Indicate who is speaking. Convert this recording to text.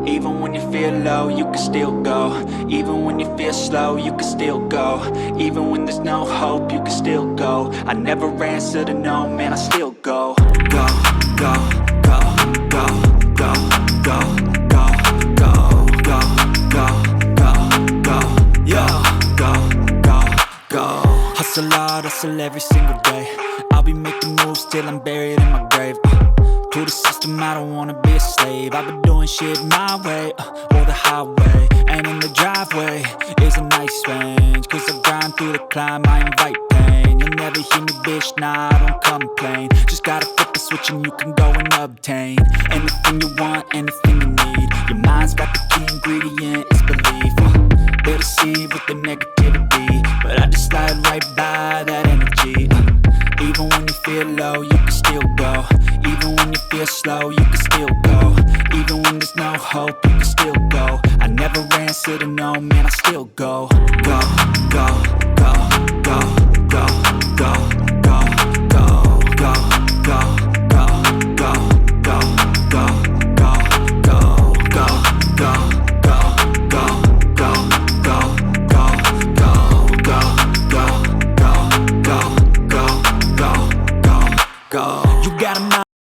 Speaker 1: Even when you feel low, you can still go. Even when you feel slow, you can still go. Even when there's no hope, you can still go. I never answer to no, man, I still go. Go, go, go, go, go, go, go, go, go, go, go, go, yo, go, go, go. Hustle hard, hustle every single day. I'll be making moves till I'm buried in my grave. To the system, I don't wanna be a slave. I've been doing shit my way, or the highway. And in the driveway is a nice range. Cause I grind through the climb, I invite pain. You'll never hear me, bitch, nah, I don't complain. Just gotta flip the switch and you can go and obtain anything you want, anything you need. Your mind's got the key ingredient, it's belief. They'll deceive with the negativity, but I just slide right by that energy. Even when you feel low, you can still go. Even when you feel slow, you can still go. Even when there's no hope, you can still go. I never answer to no, man, I still go. Go, go, go,